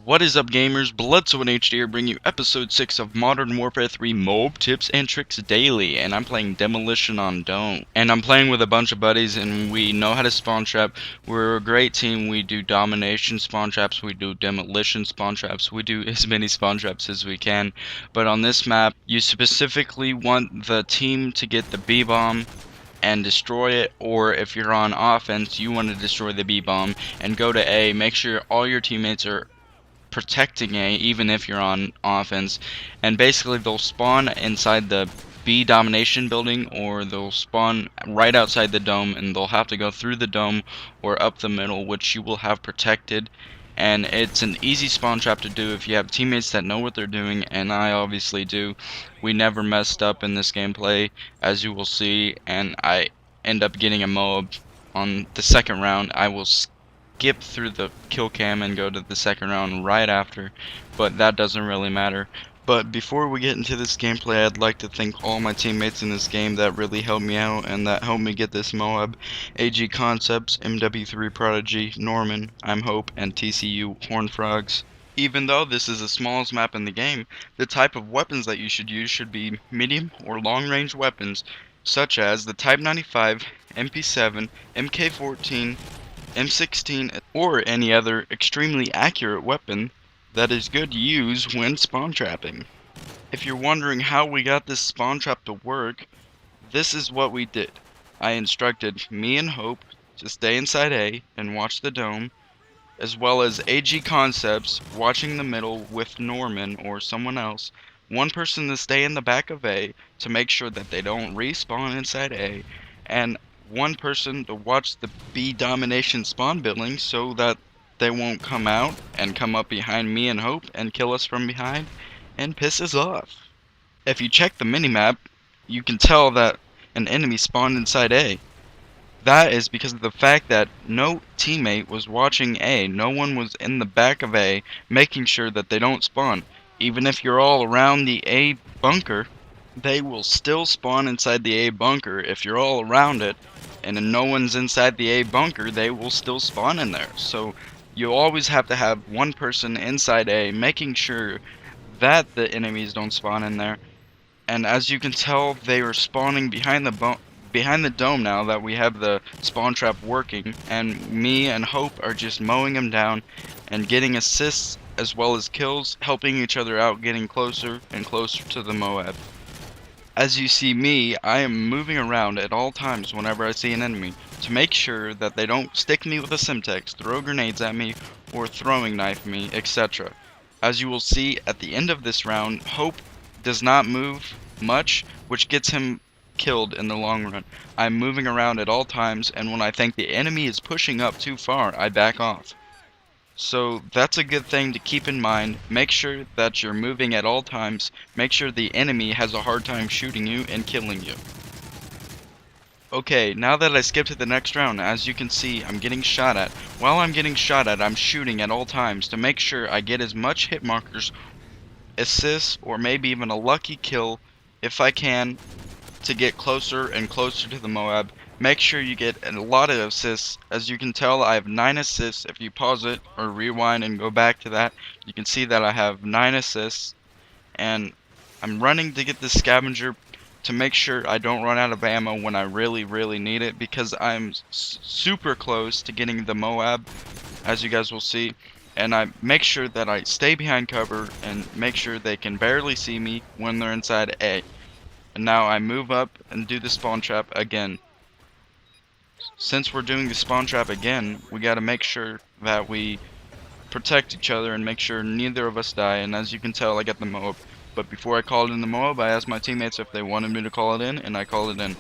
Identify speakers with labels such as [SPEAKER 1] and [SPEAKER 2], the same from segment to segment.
[SPEAKER 1] What is up, gamers? BledsoeInHD here, bringing you episode 6 of Modern Warfare 3 MOAB Tips and Tricks Daily, and I'm playing Demolition on Dome. And I'm playing with a bunch of buddies, and we know how to spawn trap. We're a great team. We do domination spawn traps, we do demolition spawn traps, we do as many spawn traps as we can. But on this map, you specifically want the team to get the B-bomb and destroy it, or if you're on offense, you want to destroy the B-bomb and go to A. Make sure all your teammates are protecting A even if you're on offense, and basically they'll spawn inside the B domination building, or they'll spawn right outside the dome, and they'll have to go through the dome or up the middle, which you will have protected. And it's an easy spawn trap to do if you have teammates that know what they're doing, and I obviously do. We never messed up in this gameplay, as you will see, and I end up getting a MOAB on the second round. I will skip through the kill cam and go to the second round right after, but that doesn't really matter. But before we get into this gameplay, I'd like to thank all my teammates in this game that really helped me out and that helped me get this MOAB. AG Concepts, MW3 Prodigy, Norman, I'm Hope, and TCU Hornfrogs. Even though this is the smallest map in the game, the type of weapons that you should use should be medium or long range weapons, such as the Type 95, MP7, Mk14, M16, or any other extremely accurate weapon that is good to use when spawn trapping. If you're wondering how we got this spawn trap to work, this is what we did. I instructed me and Hope to stay inside A and watch the dome, as well as AG Concepts watching the middle with Norman or someone else, one person to stay in the back of A to make sure that they don't respawn inside A, and one person to watch the B domination spawn building so that they won't come out and come up behind me and Hope and kill us from behind and piss us off. If you check the minimap, you can tell that an enemy spawned inside A. That is because of the fact that no teammate was watching A. No one was in the back of A making sure that they don't spawn. Even if you're all around the A bunker, they will still spawn inside the A bunker. If you're all around it and no one's inside the A bunker, they will still spawn in there. So you always have to have one person inside A making sure that the enemies don't spawn in there. And as you can tell, they are spawning behind the dome now that we have the spawn trap working, and me and Hope are just mowing them down and getting assists as well as kills, helping each other out, getting closer and closer to the MOAB. As you see me, I am moving around at all times whenever I see an enemy to make sure that they don't stick me with a Simtex, throw grenades at me, or throwing knife me, etc. As you will see at the end of this round, Hope does not move much, which gets him killed in the long run. I'm moving around at all times, and when I think the enemy is pushing up too far, I back off. So that's a good thing to keep in mind. Make sure that you're moving at all times. Make sure the enemy has a hard time shooting you and killing you. Okay, now that I skip to the next round, as you can see, I'm getting shot at. While I'm getting shot at, I'm shooting at all times to make sure I get as much hit markers, assists, or maybe even a lucky kill if I can, to get closer and closer to the MOAB. Make sure you get a lot of assists. As you can tell, I have 9 assists. If you pause it or rewind and go back to that, you can see that I have 9 assists. And I'm running to get the scavenger to make sure I don't run out of ammo when I really need it, because I'm super close to getting the MOAB, as you guys will see. And I make sure that I stay behind cover and make sure they can barely see me when they're inside A. And now I move up and do the spawn trap again. Since we're doing the spawn trap again, we gotta make sure that we protect each other and make sure neither of us die. And as you can tell, I got the MOAB. But before I called in the MOAB, I asked my teammates if they wanted me to call it in, and I called it in.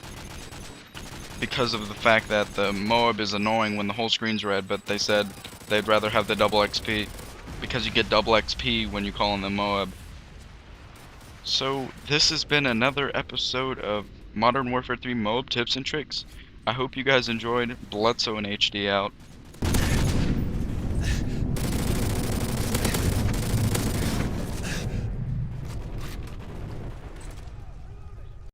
[SPEAKER 1] Because of the fact that the MOAB is annoying when the whole screen's red, but they said they'd rather have the double XP, because you get double XP when you call in the MOAB. So this has been another episode of Modern Warfare 3 MOAB Tips and Tricks. I hope you guys enjoyed. BledsoeInHD out.